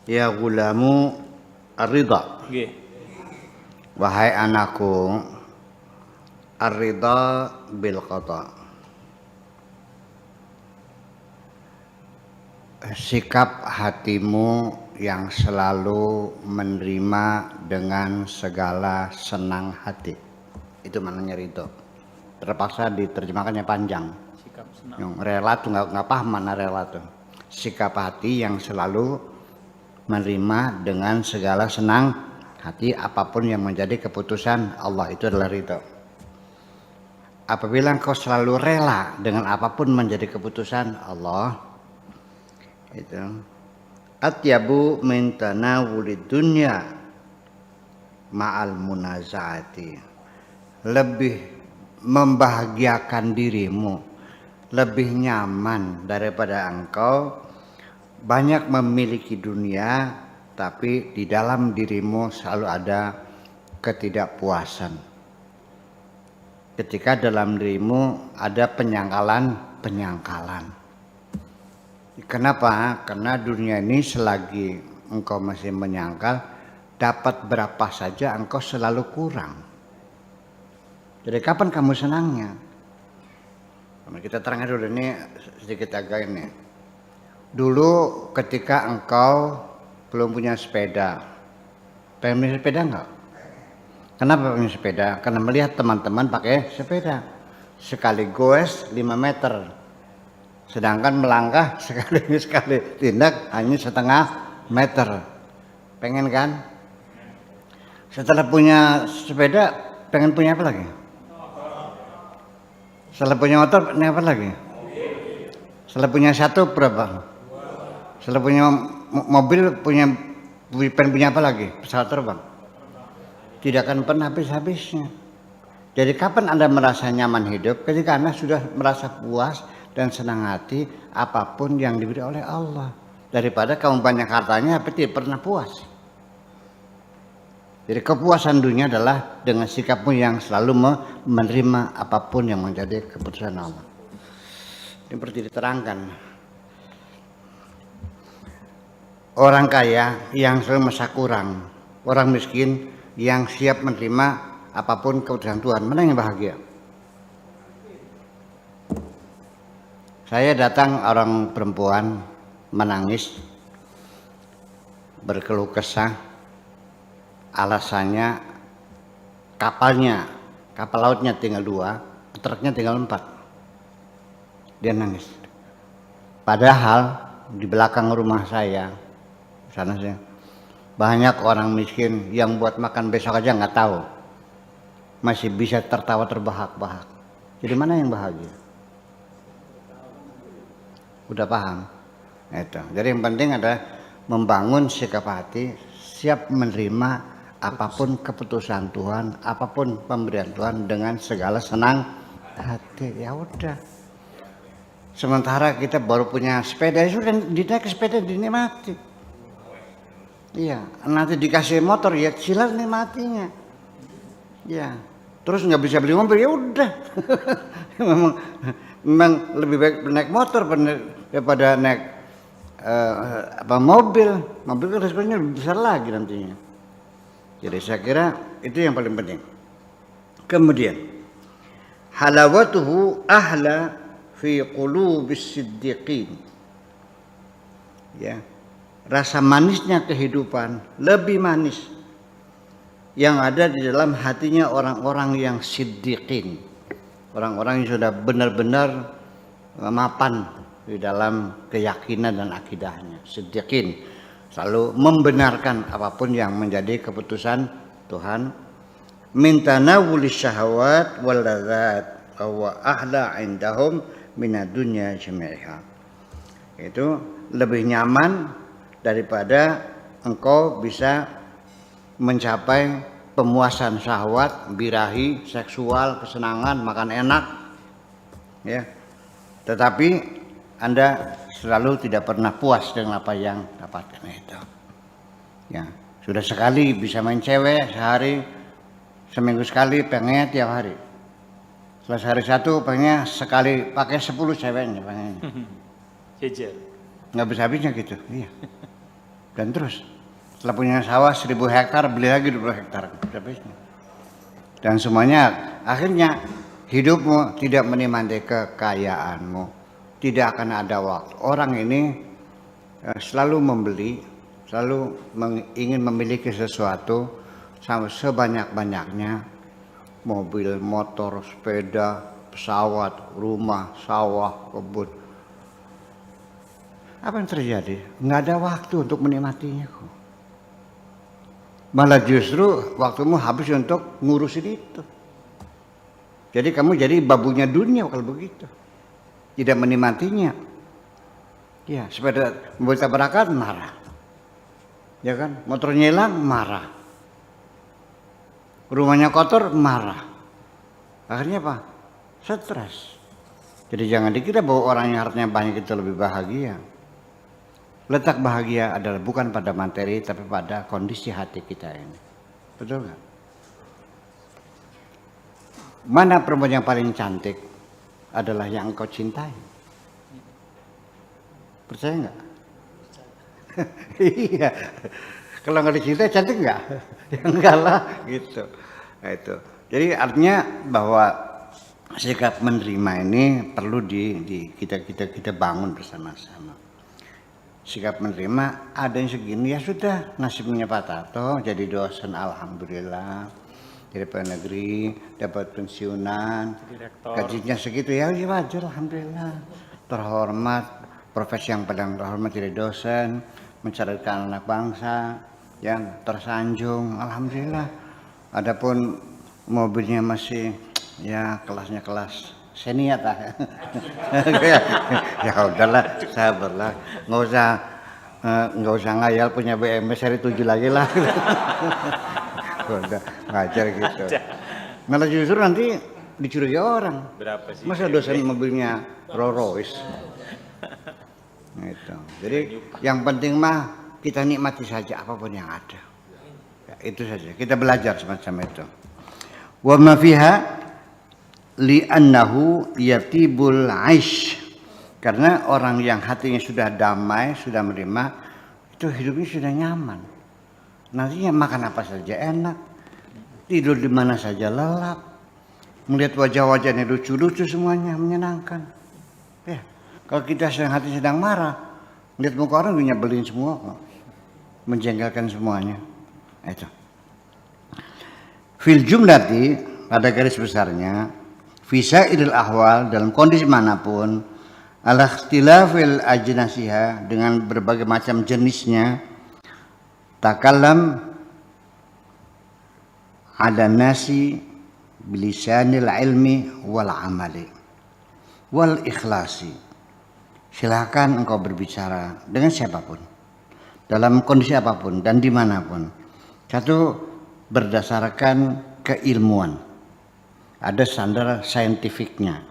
Ya gulamu ar-ridha. Nggih. Wahai anakku, ar-ridha bil qada. Sikap hatimu yang selalu menerima dengan segala senang hati. Itu maknanya ridho. Terpaksa diterjemahkannya panjang. Sikap senang. Yang rela tuh nggak paham mana rela tuh. Sikap hati yang selalu menerima dengan segala senang hati apapun yang menjadi keputusan Allah, itu adalah ridho. Apabila engkau selalu rela dengan apapun menjadi keputusan Allah, itu atyabu min tanawulid dunya ma'al munazaati, lebih membahagiakan dirimu, lebih nyaman daripada engkau banyak memiliki dunia tapi di dalam dirimu selalu ada ketidakpuasan. Ketika dalam dirimu ada penyangkalan. Kenapa? Karena dunia ini selagi engkau masih menyangkal, dapat berapa saja engkau selalu kurang. Jadi kapan kamu senangnya? Kita terangkan dulu ini sedikit agak ini. Dulu ketika engkau belum punya sepeda, pengen punya sepeda enggak? Kenapa punya sepeda? Karena melihat teman-teman pakai sepeda. Sekali goes 5 meter. Sedangkan melangkah sekali tindak hanya setengah meter. Pengen kan? Setelah punya sepeda, pengen punya apa lagi? Setelah punya motor, pengen apa lagi? Setelah punya satu berapa? Setelah punya mobil, pengen punya apa lagi? Pesawat terbang. Tidak akan pernah habis-habisnya. Jadi kapan Anda merasa nyaman hidup? Ketika Anda sudah merasa puas dan senang hati apapun yang diberi oleh Allah. Daripada kamu banyak hartanya tapi tidak pernah puas. Jadi kepuasan dunia adalah dengan sikapmu yang selalu menerima apapun yang menjadi keputusan Allah. Ini seperti diterangkan. Orang kaya yang selalu merasa kurang, orang miskin yang siap menerima apapun keputusan Tuhan, mana yang bahagia? Saya datang orang perempuan menangis, berkeluh kesah, alasannya kapal lautnya tinggal 2, truknya tinggal 4. Dia nangis. Padahal di belakang rumah saya, sana saya, banyak orang miskin yang buat makan besok aja nggak tahu, masih bisa tertawa terbahak-bahak. Jadi mana yang bahagia? Udah paham? Itu. Jadi yang penting adalah membangun sikap hati, siap menerima apapun keputusan Tuhan, apapun pemberian Tuhan dengan segala senang hati. Ya udah. Sementara kita baru punya sepeda, sudah dinaik sepeda dinikmati. Iya, nanti dikasih motor ya silat nikmatinya. Ya, terus nggak bisa beli mobil ya udah. memang lebih baik naik motor daripada naik mobil. Mobil kan resikonya lebih besar lagi nantinya. Jadi saya kira itu yang paling penting. Kemudian halawatuhu ahla fi qulubis siddiqin. Ya. Rasa manisnya kehidupan lebih manis yang ada di dalam hatinya orang-orang yang siddiqin, orang-orang yang sudah benar-benar mapan di dalam keyakinan dan akidahnya. Siddiqin selalu membenarkan apapun yang menjadi keputusan Tuhan. Min tanawulis syahawat wal ladzat wa ahla indahum minad dunya jami'iha. Itu lebih nyaman daripada engkau bisa mencapai pemuasan syahwat, birahi, seksual, kesenangan, makan enak, ya. Tetapi Anda selalu tidak pernah puas dengan apa yang dapatkan itu. Ya, sudah sekali bisa main cewek sehari, seminggu sekali pengennya tiap hari. Setelah sehari satu pengennya sekali pakai 10 ceweknya pengennya. Jejer. Nggak bisa habisnya gitu, iya. Dan terus setelah punya sawah 1000 hektar beli lagi 20 hektar habisnya. Dan semuanya akhirnya hidupmu tidak menikmati kekayaanmu, tidak akan ada waktu. Orang ini selalu membeli, selalu ingin memiliki sesuatu sama sebanyak-banyaknya, mobil, motor, sepeda, pesawat, rumah, sawah, kebun. Apa yang terjadi? Nggak ada waktu untuk menikmatinya kok. Malah justru waktumu habis untuk ngurusin itu. Jadi kamu jadi babunya dunia kalau begitu. Tidak menikmatinya. Ya, sepeda mobil tabrakan marah. Ya kan? Motornya hilang marah. Rumahnya kotor marah. Akhirnya apa? Stres. Jadi jangan dikira bahwa orang yang hartanya banyak itu lebih bahagia. Letak bahagia adalah bukan pada materi tapi pada kondisi hati kita ini. Betul nggak? Mana perempuan yang paling cantik adalah yang engkau cintai? Percaya nggak? Iya. Kalau nggak dicintai cantik nggak? Ya enggak lah gitu. Nah, itu. Jadi artinya bahwa sikap menerima ini perlu kita bangun bersama-sama. Sikap menerima ada yang segini ya sudah, nasibnya Pak Tato jadi dosen alhamdulillah, jadi pegawai negeri, dapat pensiunan, gajinya segitu ya wajar alhamdulillah, terhormat, profesi yang paling terhormat jadi dosen, mencerdaskan anak bangsa, yang tersanjung alhamdulillah. Adapun mobilnya masih ya kelasnya kelas seniat lah. Ya udahlah, sabarlah, nggak usah ngayal punya BMW seri 7 lagi lah. Udah ngajar gitu. Malah justru nanti dicurigai orang. Berapa sih? Masa dosen mobilnya Rolls Royce? Gitu. Jadi yang penting mah kita nikmati saja apapun yang ada. Ya, itu saja. Kita belajar semacam itu. Wa ma fiha li'annahu yatibul aish, karena orang yang hatinya sudah damai, sudah menerima, itu hidupnya sudah nyaman. Nantinya makan apa saja enak, tidur di mana saja lelap, melihat wajah-wajahnya lucu-lucu semuanya menyenangkan. Ya, kalau kita hati sedang marah, melihat muka orang nyebelin semua, menjengkelkan semuanya. Itu. Fil jumlati, pada garis besarnya, Fisa idil ahwal dalam kondisi manapun, ala ikhtilafil ajnasiha dengan berbagai macam jenisnya, takallam ada nasi bilisanil ilmi wal amali wal ikhlasi. Silakan engkau berbicara dengan siapapun, dalam kondisi apapun dan dimanapun. Satu, berdasarkan keilmuan. Ada standar saintifiknya,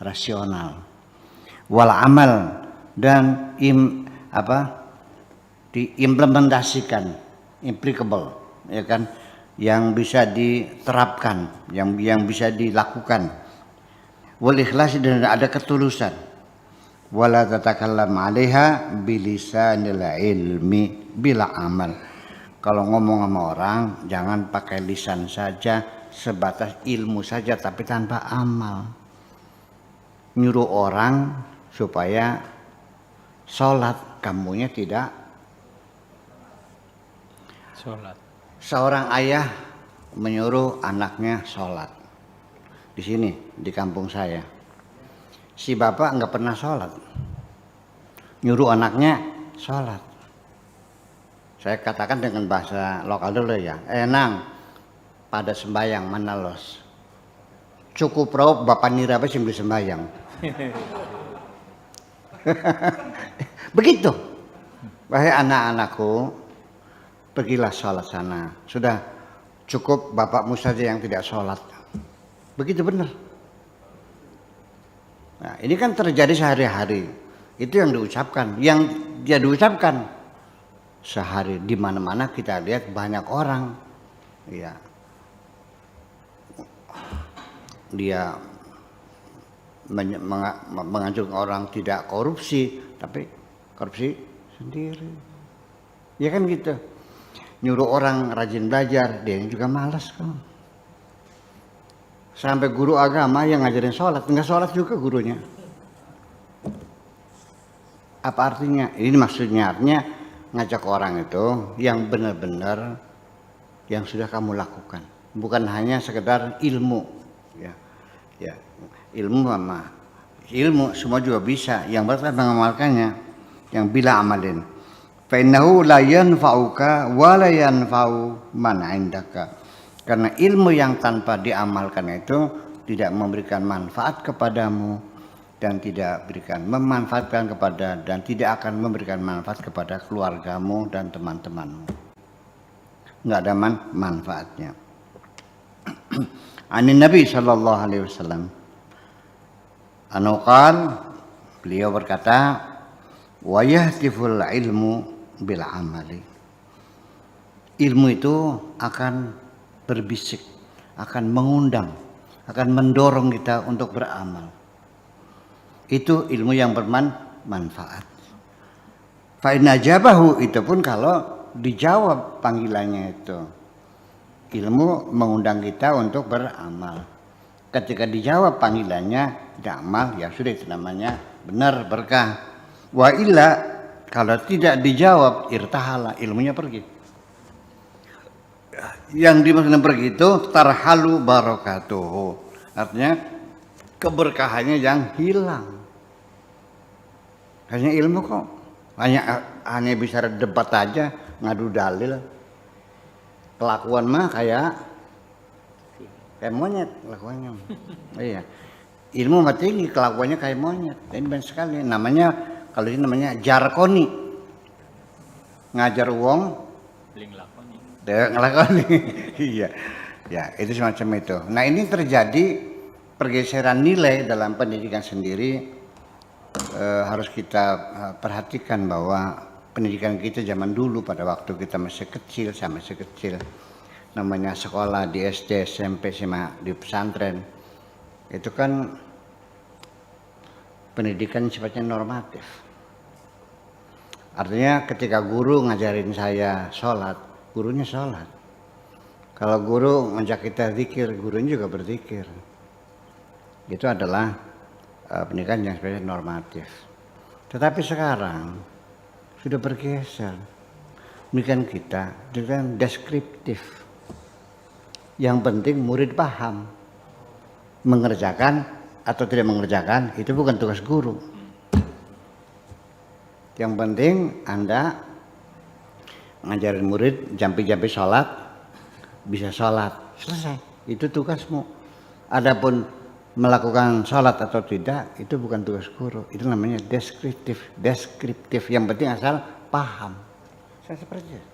rasional, wal amal dan diimplementasikan, applicable, ya kan, yang bisa diterapkan, yang bisa dilakukan. Wal ikhlas dan ada ketulusan. Wala tatakallam 'alaiha bilisanil ilmi bila amal. Kalau ngomong sama orang jangan pakai lisan saja, sebatas ilmu saja tapi tanpa amal. Nyuruh orang supaya sholat, kamunya tidak sholat. Seorang ayah menyuruh anaknya sholat. Di sini, di kampung saya, si bapak nggak pernah sholat, nyuruh anaknya sholat. Saya katakan dengan bahasa lokal dulu ya, nang, pada sembayang mana los? Cukup raup bapak nira apa sih beli sembayang? Begitu. Wahai anak-anakku, pergilah sholat sana. Sudah cukup bapakmu saja yang tidak sholat. Begitu benar. Nah, ini kan terjadi sehari-hari. Itu yang diucapkan. Yang dia diucapkan sehari, di mana-mana kita lihat banyak orang, ya, dia menganjurkan orang tidak korupsi, tapi korupsi sendiri. Ya kan gitu. Nyuruh orang rajin belajar, dia juga malas kan. Sampai guru agama yang ngajarin sholat, enggak sholat juga gurunya. Apa artinya? Ini maksudnya artinya ngajak orang itu yang benar-benar yang sudah kamu lakukan, bukan hanya sekedar ilmu. Ya, ya, ilmu semua juga bisa. Yang berarti mengamalkannya, yang bila amalin. Fa innahu la yanfa'uka wa la yanfa'u man 'indaka. Karena ilmu yang tanpa diamalkan itu tidak memberikan manfaat kepadamu dan tidak memanfaatkan kepada dan tidak akan memberikan manfaat kepada keluargamu dan teman-temanmu. Enggak ada manfaatnya. Anin Nabi sallallahu alaihi wasallam. Anqal, beliau berkata, wa yahtiful ilmu bil amali. Ilmu itu akan berbisik, akan mengundang, akan mendorong kita untuk beramal. Itu ilmu yang bermanfaat. Fa in ajabahu, itu pun kalau dijawab panggilannya itu. Ilmu mengundang kita untuk beramal. Ketika dijawab panggilannya tidak amal, ya sudah, itu namanya benar, berkah. Wa illa, kalau tidak dijawab, irtahala, ilmunya pergi. Yang dimaksud pergi itu tarhalu barakatuhu, artinya keberkahannya yang hilang. Hanya ilmu kok hanya bisa debat aja, ngadu dalil. Kelakuan mah kayak monyet kelakuannya. Iya, ilmu mah tinggi, kelakuannya kayak monyet. Ini banyak sekali. Namanya, kalau ini namanya jarkoni, ngajar uang ngelakoni. Iya, ya itu semacam itu. Nah, ini terjadi pergeseran nilai dalam pendidikan sendiri. Harus kita perhatikan bahwa pendidikan kita zaman dulu pada waktu kita masih kecil, namanya sekolah di SD, SMP, SMA, di pesantren, itu kan pendidikan sifatnya normatif. Artinya ketika guru ngajarin saya sholat, gurunya sholat. Kalau guru ngajak kita zikir, gurunya juga berzikir. Itu adalah pendidikan yang sebenarnya normatif. Tetapi sekarang sudah bergeser. Pendidikan kita dengan deskriptif. Yang penting murid paham. Mengerjakan atau tidak mengerjakan itu bukan tugas guru. Yang penting Anda ngajarin murid jampi-jampi sholat, bisa sholat, selesai. Itu tugasmu. Adapun melakukan sholat atau tidak, itu bukan tugas guru. Itu namanya deskriptif. Yang penting asal paham. Saya seperti itu.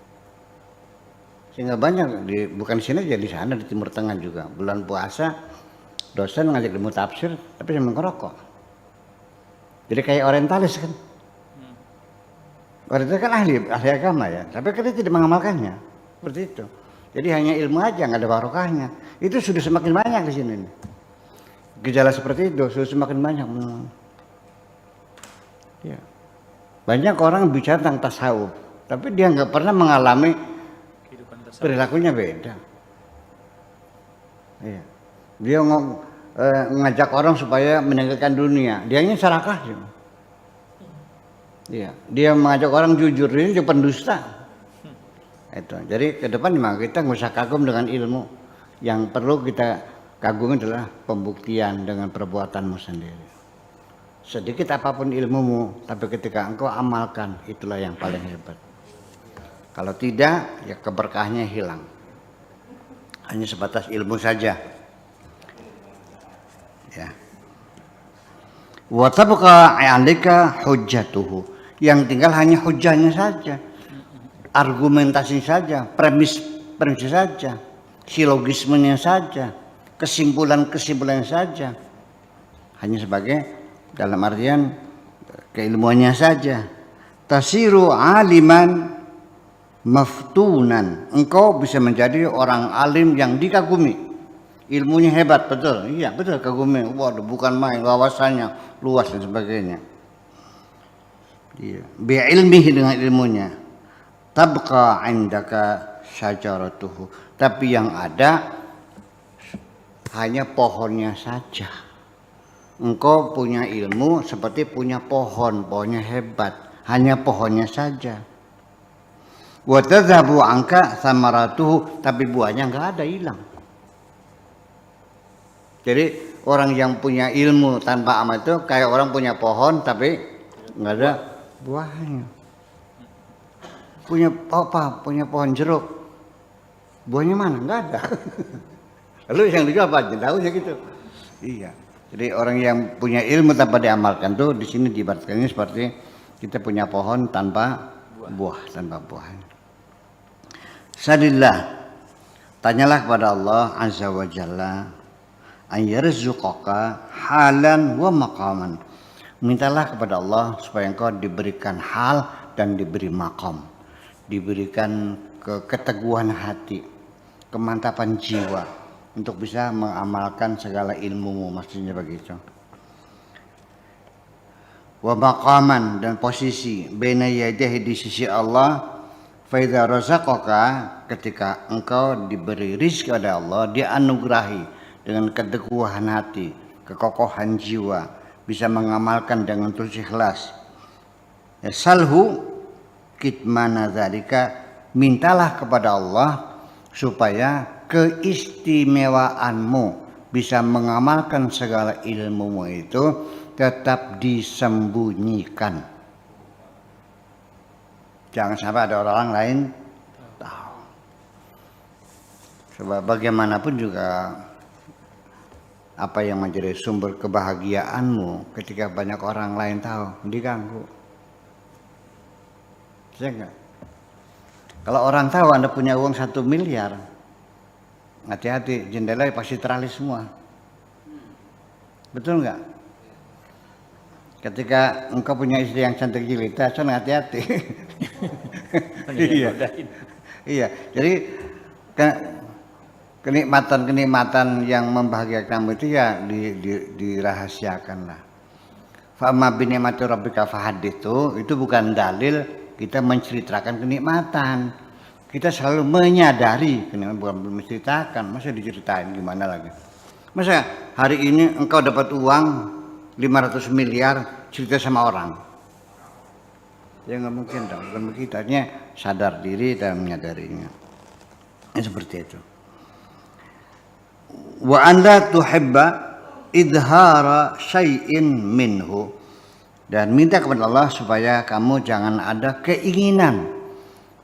Sehingga banyak, bukan di sini aja, di sana, di Timur Tengah juga. Bulan puasa, dosen ngajak ilmu tafsir, tapi sambil ngerokok. Jadi kayak orientalis kan. Orientalis kan ahli agama ya, tapi kan dia tidak mengamalkannya. Seperti itu. Jadi hanya ilmu aja, nggak ada barokahnya. Itu sudah semakin banyak di sini. Gejala seperti itu sudah semakin banyak. Ya. Banyak orang bicara tentang tasawuf, tapi dia nggak pernah mengalami perilakunya beda. Ya. Dia ngajak orang supaya meninggalkan dunia, dia ini serakah. Ya. Dia mengajak orang jujur, ini juga pendusta. Itu. Jadi ke depan memang kita nggak usah kagum dengan ilmu. Yang perlu kita kagumi adalah pembuktian dengan perbuatanmu sendiri. Sedikit apapun ilmumu, tapi ketika engkau amalkan, itulah yang paling hebat. Kalau tidak, ya keberkahnya hilang. Hanya sebatas ilmu saja. Ya. Wa tabqa 'alika hujjatuhu. Yang tinggal hanya hujahnya saja. Argumentasi saja, premis saja, silogismenya saja, kesimpulan saja. Hanya sebagai dalam artian keilmuannya saja. Tasiru aliman maftunan. Engkau bisa menjadi orang alim yang dikagumi. Ilmunya hebat, betul. Iya, betul, kagumi. Waduh, bukan main, wawasannya luas dan sebagainya. Iya. Bi'ilmihi, dengan ilmunya. tabqa 'indaka syajaratuhu, tapi yang ada hanya pohonnya saja. Engkau punya ilmu seperti punya pohon, pohonnya hebat, hanya pohonnya saja. Wa tadhabu anka samaratuhu, tapi buahnya enggak ada, hilang. Jadi orang yang punya ilmu tanpa amal itu kayak orang punya pohon tapi enggak ada buahnya. Punya apa? Punya pohon jeruk. Buahnya mana? Enggak ada. Lalu yang lucu apa? Daunnya gitu. Iya. Jadi orang yang punya ilmu tanpa diamalkan tuh di sini diibaratkannya seperti kita punya pohon tanpa buah, tanpa buah. Salillah, tanyalah kepada Allah Azza wa Jalla, an yarzuqaka halan wa maqaman. Mintalah kepada Allah supaya engkau diberikan hal dan diberi maqam, diberikan keteguhan hati, kemantapan jiwa untuk bisa mengamalkan segala ilmumu, maksudnya begitu. Wa maqaman, dan posisi baina yadayhi, di sisi Allah. Faidha razaqaka, ketika engkau diberi rizki oleh Allah, dianugerahi dengan keteguhan hati, kekokohan jiwa, bisa mengamalkan dengan tulus ikhlas. Ya, salhu kitmana dzalika, mintalah kepada Allah supaya keistimewaanmu bisa mengamalkan segala ilmumu itu tetap disembunyikan. Jangan sampai ada orang lain tahu. Sebab bagaimanapun juga apa yang menjadi sumber kebahagiaanmu ketika banyak orang lain tahu, diganggu. Saya enggak. Kalau orang tahu Anda punya uang 1 miliar, hati-hati, jendela pasti teralis semua. Betul enggak? Ketika engkau punya istri yang cantik jelita, so hati-hati. Iya. Iya. Jadi kenikmatan yang membahagiakan kamu itu ya dirahasiakanlah. Fa'amma bi ni'mati rabbika fahadits, itu bukan dalil kita menceritakan kenikmatan. Kita selalu menyadari kenikmatan, bukan menceritakan. Masa diceritain gimana lagi? Masa hari ini engkau dapat uang 500 miliar cerita sama orang? Ya nggak mungkin dong. Bukan begitu. Artinya sadar diri dan menyadarinya. Seperti itu. Wa anda tuhibba idhara syai'in minhu, dan minta kepada Allah supaya kamu jangan ada keinginan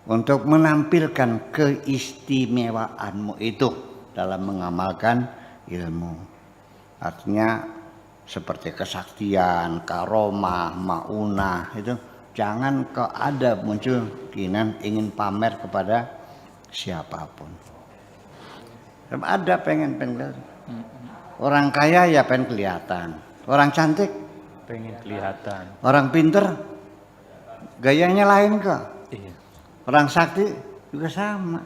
untuk menampilkan keistimewaanmu itu dalam mengamalkan ilmu. Artinya seperti kesaktian, karomah, maunah, itu jangan kau ada muncul keinginan ingin pamer kepada siapapun. Ada pengen kelihatan. Orang kaya ya pengen kelihatan. Orang cantik pengen kelihatan. Orang pinter gayanya lain kok. Iya. Orang sakti juga sama.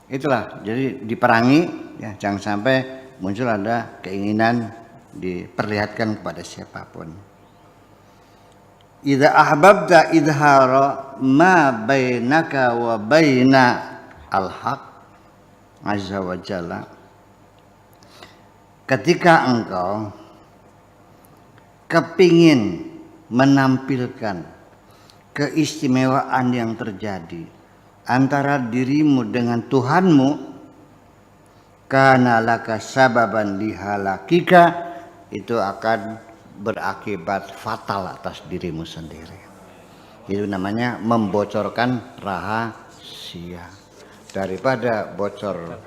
Itulah, jadi diperangi ya, jangan sampai muncul ada keinginan diperlihatkan kepada siapapun. Idza ahbabta idhara ma bainaka wa baina al-haq azza wa jalla, ketika engkau kepingin menampilkan keistimewaan yang terjadi antara dirimu dengan Tuhanmu, kana laka sababan lihalakika, itu akan berakibat fatal atas dirimu sendiri. Itu namanya membocorkan rahasia. Daripada bocor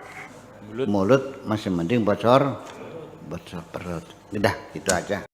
mulut masih mending bocor perut. Udah, itu aja.